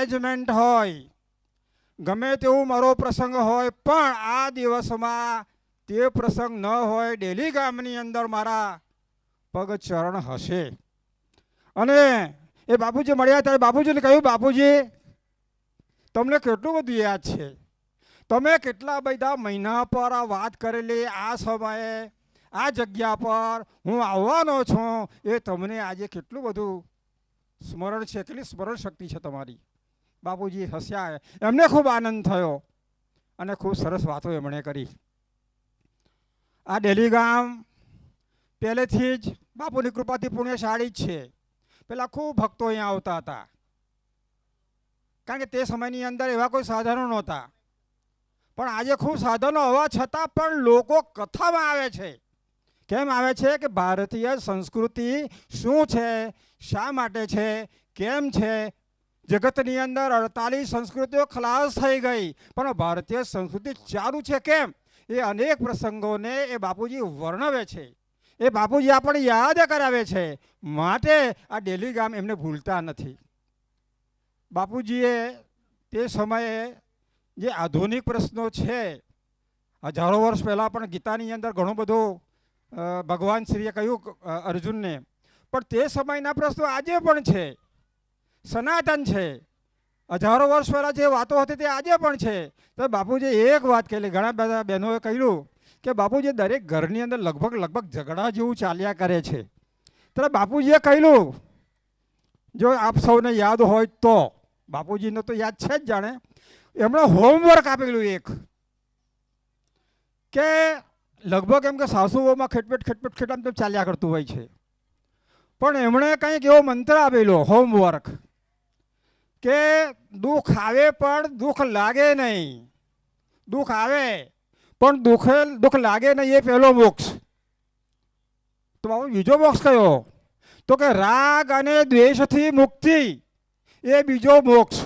Engagement હોય, ગમે તેવું મારો પ્રસંગ હોય, પણ આ દિવસમાં તે પ્રસંગ ન હોય, ડેલી ગામની અંદર મારા પગ ચરણ હશે. અને એ બાપુજી મળ્યા ત્યારે બાપુજીને કહ્યું, બાપુજી તમને કેટલું બધું યાદ છે, તમે કેટલા બધા મહિના પર આ વાત કરેલી, આ સમયે આ જગ્યા પર હું આવવાનો છું, એ તમને આજે કેટલું બધું સ્મરણ છે, કેટલી સ્મરણ શક્તિ છે તમારી. બાપુજી હસ્યા, એમને ખૂબ આનંદ થયો અને ખૂબ સરસ વાતો એમણે કરી. આ ડેલી ગામ પહેલેથી જ બાપુની કૃપાથી પુણ્યશાળી જ છે. પેલા ખૂબ ભક્તો અહીંયા આવતા હતા, કારણ કે તે સમયની અંદર એવા કોઈ સાધનો નહોતા. પણ આજે ખૂબ સાધનો હોવા છતાં પણ લોકો કથામાં આવે છે. કેમ આવે છે? કે ભારતીય સંસ્કૃતિ શું છે, શા માટે છે, કેમ છે. જગતની અંદર 48 સંસ્કૃતિઓ ખલાસ થઈ ગઈ, પણ ભારતીય સંસ્કૃતિ ચાલુ છે કેમ? એ અનેક પ્રસંગોને એ બાપુજી વર્ણવે છે, એ બાપુજી આપણને યાદ કરાવે છે. માટે આ ડેલી ગામ એમને ભૂલતા નથી. બાપુજીએ તે સમયે જે આધુનિક પ્રશ્નો છે, હજારો વર્ષ પહેલાં પણ ગીતાની અંદર ઘણું બધું ભગવાન શ્રીએ કહ્યું અર્જુનને, પણ તે સમયના પ્રશ્નો આજે પણ છે, સનાતન છે. હજારો વર્ષ પહેલાં જે વાતો હતી તે આજે પણ છે. તો બાપુજી એક વાત કહેલી, ઘણા બધા બહેનોએ કહ્યું કે બાપુજી દરેક ઘરની અંદર લગભગ ઝઘડા જેવું ચાલ્યા કરે છે. તો બાપુજીએ કહ્યું, જો આપ સૌને યાદ હોય તો, બાપુજીને તો યાદ છે જ જાણે, એમણે હોમવર્ક આપેલું એક, કે લગભગ એમ કે સાસુઓમાં ખેટપેટ આમ ચાલ્યા કરતું હોય છે, પણ એમણે કંઈક એવો મંત્ર આપેલો હોમવર્ક, કે દુઃખ આવે પણ દુઃખ લાગે નહીં, દુઃખ આવે પણ દુઃખ લાગે નહીં, એ પહેલો મોક્ષ. તો બાબુ બીજો મોક્ષ કયો? તો કે રાગ અને દ્વેષથી મુક્તિ, એ બીજો મોક્ષ.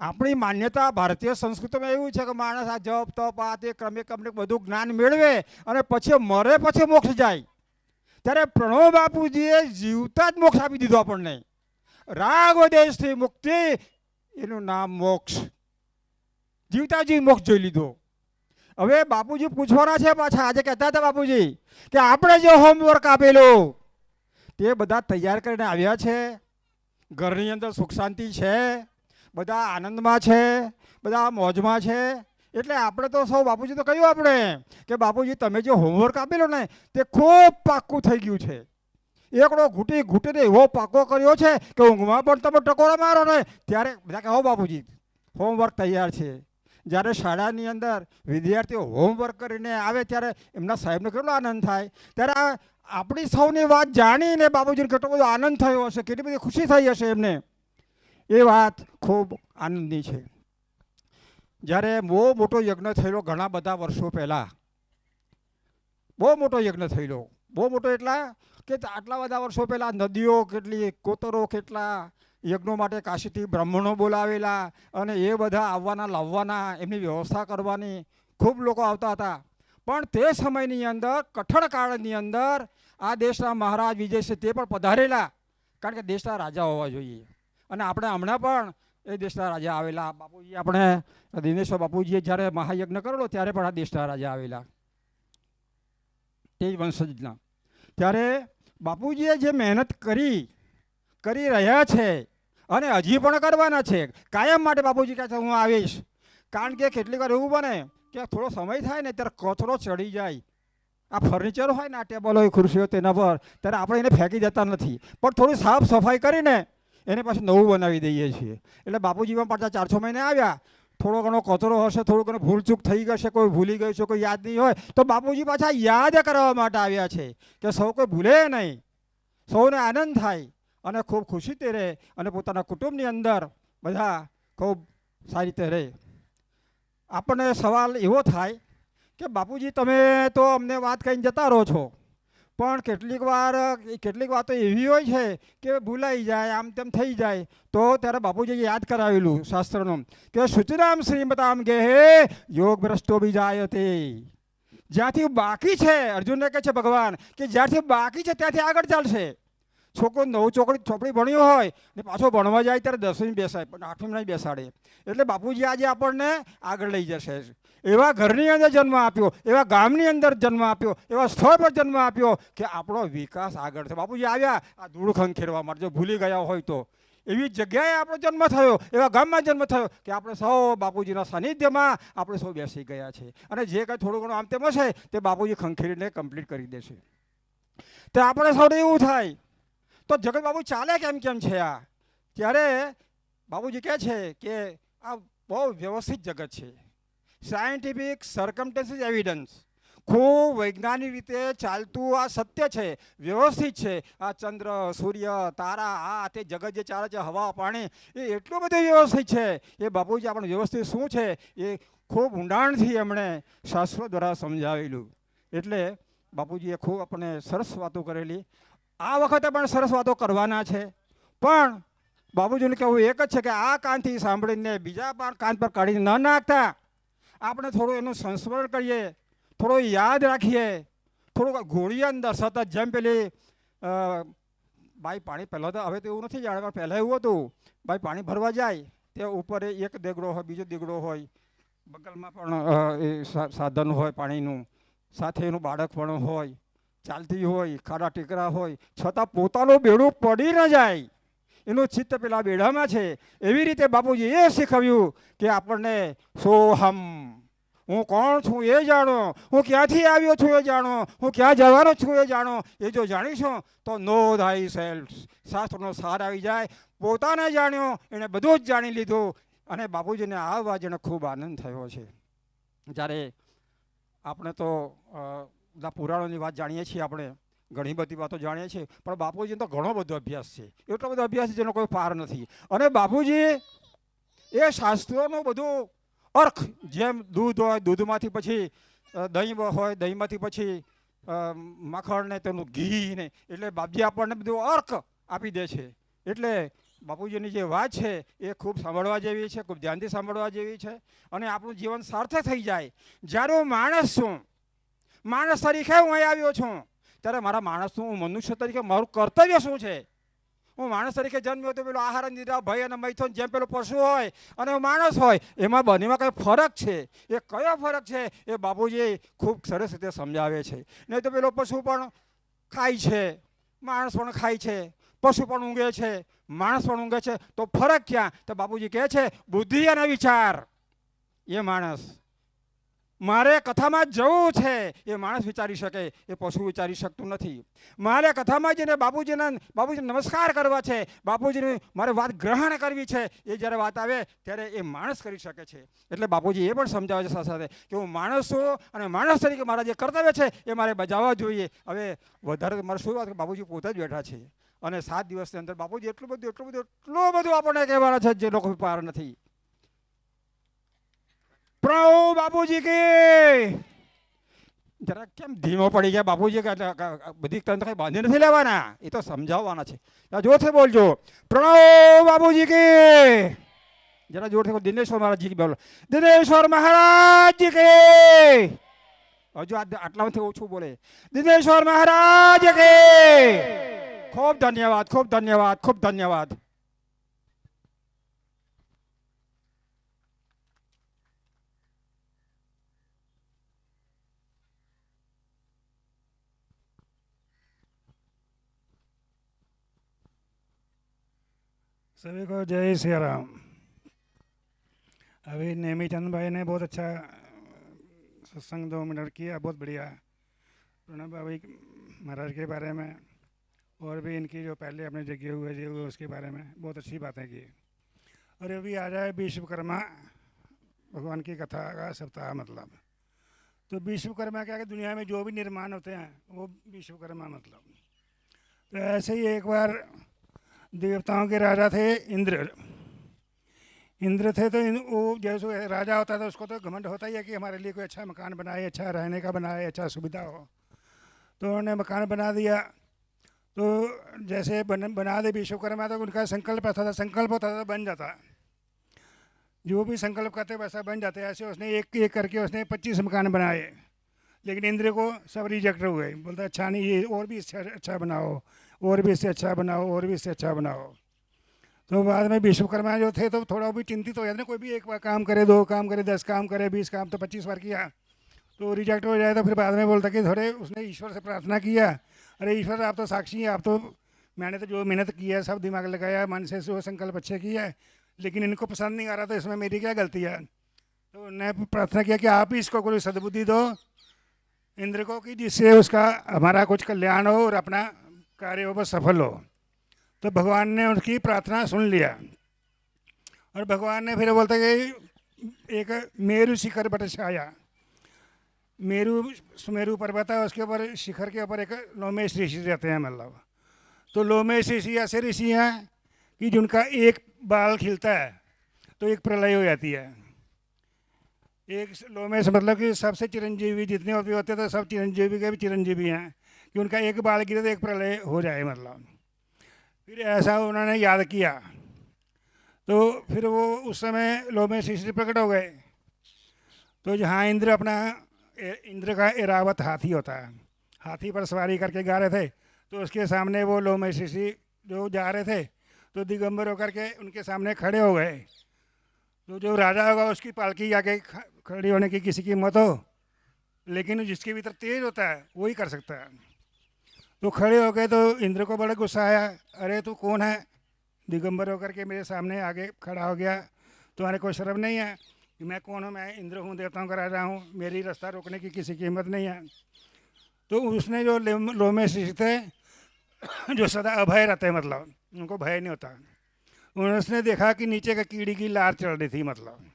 આપણી માન્યતા ભારતીય સંસ્કૃતિમાં એવું છે કે માણસ આ જપ તપ આ તે ક્રમે બધું જ્ઞાન મેળવે અને પછી મરે પછી મોક્ષ જાય. ત્યારે પ્રણવ બાપુજીએ જીવતા જ મોક્ષ આપી દીધો આપણને. રાગ દ્વેષથી મુક્તિ, એનું નામ મોક્ષ. જીવતા જીવ મોક્ષ જોઈ લીધો. હવે બાપુજી પૂછવાના છે પાછા. આજે કહેતા હતા બાપુજી કે આપણે જે હોમવર્ક આપેલું તે બધા તૈયાર કરીને આવ્યા છે, ઘરની અંદર સુખ શાંતિ છે, બધા આનંદમાં છે, બધા મોજમાં છે. એટલે આપણે તો સૌ બાપુજી તો કહ્યું આપણે કે બાપુજી તમે જે હોમવર્ક આપેલો ને તે ખૂબ પાક્કું થઈ ગયું છે. એકડો ઘૂંટીને એવો પાકો કર્યો છે કે ઊંઘમાં પણ તમે ટકોરા મારો ને ત્યારે બધા કહો બાપુજી હોમવર્ક તૈયાર છે. જ્યારે શાળાની અંદર વિદ્યાર્થીઓ હોમવર્ક કરીને આવે ત્યારે એમના સાહેબને કેટલો આનંદ થાય. ત્યારે આપણી સૌની વાત જાણીને બાપુજીને કેટલો બધો આનંદ થયો હશે, કેટલી બધી ખુશી થઈ હશે એમને. એ વાત ખૂબ આનંદની છે. જ્યારે બહુ મોટો યજ્ઞ થયેલો ઘણા બધા વર્ષો પહેલાં, બહુ મોટો યજ્ઞ થયેલો, બહુ મોટો એટલા કે આટલા બધા વર્ષો પહેલાં નદીઓ કેટલી, કોતરો કેટલા, યજ્ઞો માટે કાશીથી બ્રાહ્મણો બોલાવેલા અને એ બધા આવવાના લાવવાના, એમની વ્યવસ્થા કરવાની, ખૂબ લોકો આવતા હતા. પણ તે સમયની અંદર કઠણ કાળની અંદર આ દેશના મહારાજ વિજયસિંહ તે પણ પધારેલા, કારણ કે દેશના રાજા હોવા જોઈએ. અને આપણે હમણાં પણ એ દેશના રાજા આવેલા. બાપુજી આપણે દિનેશ્વર બાપુજીએ જ્યારે મહાયજ્ઞ કરેલો ત્યારે પણ આ દેશના રાજા આવેલા, તે જ વંશજના. ત્યારે બાપુજીએ જે મહેનત કરી રહ્યા છે અને હજી પણ કરવાના છે, કાયમ માટે બાપુજી કહે છે હું આવીશ. કારણ કે કેટલીક વાર એવું બને કે થોડો સમય થાય ને ત્યારે કચરો ચડી જાય. આ ફર્નિચર હોય ને, આ ટેબલ હોય, ખુરશીઓ, તેના પર ત્યારે આપણે એને ફેંકી દેતા નથી, પણ થોડી સાફ સફાઈ કરીને એને પાછું નવું બનાવી દઈએ છીએ. એટલે બાપુજીમાં પાછા 4-6 મહિને આવ્યા, થોડો ઘણો કચરો હશે, થોડું ઘણું ભૂલચૂક થઈ ગશે, કોઈ ભૂલી ગયું છે, કોઈ યાદ નહીં હોય, તો બાપુજી પાછા યાદ કરવા માટે આવ્યા છે કે સૌ કોઈ ભૂલે નહીં, સૌને આનંદ થાય અને ખૂબ ખુશી તે રહે અને પોતાના કુટુંબની અંદર બધા ખૂબ સારી રીતે રહે. આપણને સવાલ એવો થાય કે બાપુજી તમે તો અમને વાત કહીને જતા રહો છો, પણ કેટલીક વાતો એવી હોય છે કે ભૂલાઈ જાય, આમ તેમ થઈ જાય. તો ત્યારે બાપુજીએ યાદ કરાવેલું શાસ્ત્રનું કે શુચિરામ શ્રીમતામ ગેહે યોગ ભ્રષ્ટો બીજાયતે. જ્યાંથી બાકી છે, અર્જુનને કહે છે ભગવાન કે જ્યાંથી બાકી છે ત્યાંથી આગળ ચાલશે. છોકરો નવું ચોપડી ભણ્યો હોય ને પાછો ભણવા જાય ત્યારે 10મી બેસાય પણ 8મી નહીં બેસાડે. એટલે બાપુજી આજે આપણને આગળ લઈ જશે. એવા ઘરની અંદર જન્મ આપ્યો, એવા ગામની અંદર જન્મ આપ્યો, એવા સ્થળ પર જન્મ આપ્યો કે આપણો વિકાસ આગળ થાય. બાપુજી આવ્યા આ ધૂળ ખંખેરવા માટે, જો ભૂલી ગયા હોય તો. એવી જગ્યાએ આપણો જન્મ થયો, એવા ગામમાં જન્મ થયો કે આપણે સૌ બાપુજીના સાનિધ્યમાં આપણે સૌ બેસી ગયા છે. અને જે કંઈ થોડું ઘણું આમ તેમ હશે તે બાપુજી ખંખેરીને કમ્પ્લીટ કરી દેશે. તો આપણે સૌને એવું થાય તો જગત બાબુ ચાલે કેમ છે આ? ત્યારે બાબુજી કહે છે કે આ બહુ વ્યવસ્થિત જગત છે. સાયન્ટિફિક સર્કમસ્ટન્સીસ એવિડન્સ, ખૂબ વૈજ્ઞાનિક રીતે ચાલતું આ સત્ય છે, વ્યવસ્થિત છે. આ ચંદ્ર, સૂર્ય, તારા, આ તે જગત જે ચાલે છે, હવા, પાણી, એ એટલું બધું વ્યવસ્થિત છે. એ બાપુજી આપણે વ્યવસ્થિત શું છે એ ખૂબ ઊંડાણથી એમણે શાસ્ત્રો દ્વારા સમજાવેલું. એટલે બાપુજીએ ખૂબ આપણને સરસ વાતો કરેલી. આ વખતે પણ સરસ વાતો કરવાના છે, પણ બાપુજીનું કહેવું એક જ છે કે આ કાનથી સાંભળીને બીજા કાન પર કાઢીને ન નાખતા આપણે થોડું એનું સંસ્મરણ કરીએ, થોડું યાદ રાખીએ, થોડુંક ઘોડીએ અંદર સતત. જેમ પેલી ભાઈ પાણી પહેલાં તો, હવે તો એવું નથી જાણે, પણ પહેલાં એવું હતું, ભાઈ પાણી ભરવા જાય તે ઉપર એક દેગડો હોય, બીજો દેગડો હોય, બગલમાં પણ એ સાધન હોય પાણીનું, સાથે એનું બાળક પણ હોય, ચાલતી હોય, ખાડા ટેકરા હોય, છતાં પોતાનું બેડું પડી ન જાય એનું ચિત્ત પેલા બેડામાં છે. એવી રીતે બાપુજી એ શીખવ્યું કે આપણને સોહમ, હું કોણ છું એ જાણો, હું ક્યાંથી આવ્યો છું એ જાણો, હું ક્યાં જવાનો છું એ જાણો. એ જો જાણીશું તો નો થાઈ સેલ્ફ, શાસ્ત્રનો સાર આવી જાય. પોતાને જાણ્યો, એણે બધું જ જાણી લીધું. અને બાપુજીને આ વાત જેને ખૂબ આનંદ થયો છે. જ્યારે આપણે તો બધા પુરાણોની વાત જાણીએ છીએ, આપણે ઘણી બધી વાતો જાણીએ છીએ, પણ બાપુજીને તો ઘણો બધો અભ્યાસ છે, એટલો બધો અભ્યાસ છે જેનો કોઈ પાર નથી. અને બાપુજી એ શાસ્ત્રોનું બધું અર્થ, જેમ દૂધ હોય, દૂધમાંથી પછી દહીં હોય, દહીંમાંથી પછી માખણ ને તેનું ઘી ને, એટલે બાપજી આપણને બધું અર્થ આપી દે છે. એટલે બાપુજીની જે વાત છે એ ખૂબ સાંભળવા જેવી છે, ખૂબ ધ્યાનથી સાંભળવા જેવી છે. અને આપણું જીવન સાર્થક થઈ જાય. જ્યારે હું માણસ છું, માણસ તરીકે હું અહીં આવ્યો છું, ત્યારે મારા માણસનું, હું મનુષ્ય તરીકે મારું કર્તવ્ય શું છે? હું માણસ તરીકે જન્મ્યો તો પેલો આહાર, નિદ્રા, ભય અને મૈથુન, જેમ પેલો પશુ હોય અને માણસ હોય, એમાં બંનેમાં કઈ ફરક છે. એ કયો ફરક છે એ બાપુજી ખૂબ સરસ રીતે સમજાવે છે. નહીં તો પેલો પશુ પણ ખાય છે, માણસ પણ ખાય છે, પશુ પણ ઊંઘે છે, માણસ પણ ઊંઘે છે, તો ફરક ક્યાં? તો બાપુજી કહે છે બુદ્ધિ અને વિચાર. એ માણસ, મારે કથામાં જવું છે એ માણસ વિચારી શકે, એ પશુ વિચારી શકતું નથી. મારે કથામાં જઈને બાપુજીને નમસ્કાર કરવા છે, બાપુજીની મારે વાત ગ્રહણ કરવી છે, એ જ્યારે વાત આવે ત્યારે એ માણસ કરી શકે છે. એટલે બાપુજી એ પણ સમજાવે છે સાથે સાથે કે હું માણસ છું અને માણસ તરીકે મારા જે કર્તવ્ય છે એ મારે બજાવવા જોઈએ. હવે વધારે મારે શું વાત, બાપુજી પોતે જ બેઠા છે અને 7 દિવસની અંદર બાપુજી એટલું બધું આપણને કહેવાના છે જે લોકો પાર નથી. પ્રભુ બાપુજી કે જરા કેમ ધીમો પડી ગયા બાપુજી? કે બધી તંત્ર કઈ બાંધી નથી લેવાના, એ તો સમજાવવાના છે. જોરથી બોલજો, પ્રણવ બાપુજી કે. જરા જોરથી દિનેશ્વર મહારાજ કી બોલો, દિનેશ્વર મહારાજ કે. હજુ આટલામાંથી ઓછું બોલે, દિનેશ્વર મહારાજ કે. ખૂબ ધન્યવાદ, ખૂબ ધન્યવાદ, ખૂબ ધન્યવાદ. सभी को जय श्री राम। अभी नेमीचंद भाई ने बहुत अच्छा सत्संग 2 मिनट किया, बहुत बढ़िया। प्रणब भाई महाराज के बारे में और भी इनकी जो पहले अपने जगह हुए जो उसके बारे में बहुत अच्छी बातें की। और अभी आ जाए विश्वकर्मा भगवान की कथा का सप्ताह, मतलब तो विश्वकर्मा क्या कि दुनिया में जो भी निर्माण होते हैं वो विश्वकर्मा, मतलब तो ऐसे ही एक बार देवताओं के राजा थे इंद्र। इंद्र थे तो वो जैसे राजा होता था उसको तो घमंड होता ही है कि हमारे लिए कोई अच्छा मकान बनाए, अच्छा रहने का बनाए, अच्छा सुविधा हो। तो उन्होंने मकान बना दिया। तो जैसे बना दे विश्वकर्मा, तो उनका संकल्प था, संकल्प होता था बन जाता, जो भी संकल्प करते वैसा बन जाते। ऐसे उसने एक एक करके उसने 25 मकान बनाए, लेकिन इंद्र को सब रिजेक्ट हुए। बोलता अच्छा नहीं, ये और भी अच्छा बनाओ, और भी इससे अच्छा बनाओ, और भी इससे अच्छा बनाओ। तो बाद में विश्वकर्मा जो थे तो थोड़ा भी चिंतित हो जाते ना, कोई भी एक बार काम करे, 2 काम करे, 10 काम करे, 20 काम, तो 25 बार किया तो रिजेक्ट हो जाए। तो फिर बाद में बोलता कि थोड़े उसने ईश्वर से प्रार्थना किया, अरे ईश्वर आप तो साक्षी हैं, आप तो, मैंने तो जो मेहनत की है, सब दिमाग लगाया, मन से जो संकल्प अच्छे किए है, लेकिन इनको पसंद नहीं आ रहा, तो इसमें मेरी क्या गलती है। तो उन्होंने प्रार्थना किया कि आप ही इसको कोई सद्बुद्धि दो इंद्र को, कि जिससे उसका हमारा कुछ कल्याण हो और अपना कार्य हो वो सफल हो। तो भगवान ने उनकी प्रार्थना सुन लिया और भगवान ने फिर बोलते कि एक मेरु शिखर बट छाया, मेरु सुमेरु पर्वत है, उसके ऊपर शिखर के ऊपर एक लोमेश ऋषि रहते हैं, मतलब तो लोमेश ऋषि ऐसे ऋषि हैं कि जिनका एक बाल खिलता है तो एक प्रलय हो जाती है। एक लोमेश मतलब कि सबसे चिरंजीवी जितने भी होते थे, सब चिरंजीवी के भी चिरंजीवी हैं, कि उनका एक बाल गिरे तो एक प्रलय हो जाए, मतलब फिर ऐसा उन्होंने याद किया। तो फिर वो उस समय लोमेश ऋषि प्रकट हो गए। तो जहाँ इंद्र का एरावत हाथी होता है, हाथी पर सवारी करके जा रहे थे, तो उसके सामने वो लोमेश ऋषि जो जा रहे थे तो दिगंबर होकर के उनके सामने खड़े हो गए। तो जो राजा होगा उसकी पालकी आके खड़ी होने की किसी की हिम्मत हो, लेकिन जिसके भीतर तेज होता है वही कर सकता है। तो खड़े हो गए तो इंद्र को बड़ा गुस्सा आया, अरे तू कौन है, दिगंबर होकर के मेरे सामने आगे खड़ा हो गया, तुम्हारे कोई शर्म नहीं है कि मैं कौन हूँ, मैं इंद्र हूँ, देवताओं का राजा हूँ, मेरी रास्ता रोकने की किसी की हिम्मत नहीं है। तो उसने जो लोमेश ऋषि थे जो सदा अभय रहते हैं, मतलब उनको भय नहीं होता, उसने देखा कि नीचे का कीड़ी की लार चल रही थी, मतलब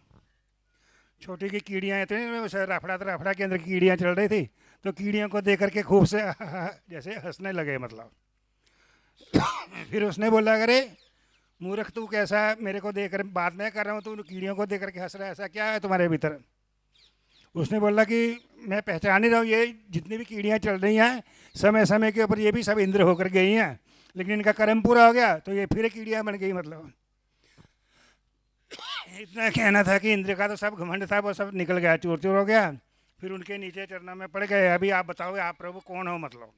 छोटी की कीड़ियाँ इतनी रफड़ा के अंदर कीड़ियाँ चल रही थी। तो कीड़ियों को देख करके खूब से जैसे हंसने लगे, मतलब फिर उसने बोला, अरे मूर्ख तू कैसा मेरे को देख कर बात मैं कर रहा हूँ, तू कीड़ियों को देख करके हंस रहा है, ऐसा क्या है तुम्हारे भीतर। उसने बोला कि मैं पहचान ही रहा हूँ, ये जितनी भी कीड़ियाँ चल रही हैं समय समय के ऊपर ये भी सब इंद्र होकर गई हैं, लेकिन इनका कर्म पूरा हो गया तो ये फिर कीड़ियाँ बन गई। मतलब इतना कहना था कि इंद्र का तो सब घमंड था, वो सब निकल गया, चूर चूर हो गया। फिर उनके नीचे चरणों में पड़ गए। अभी आप बताओ आप प्रभु कौन हो, मतलब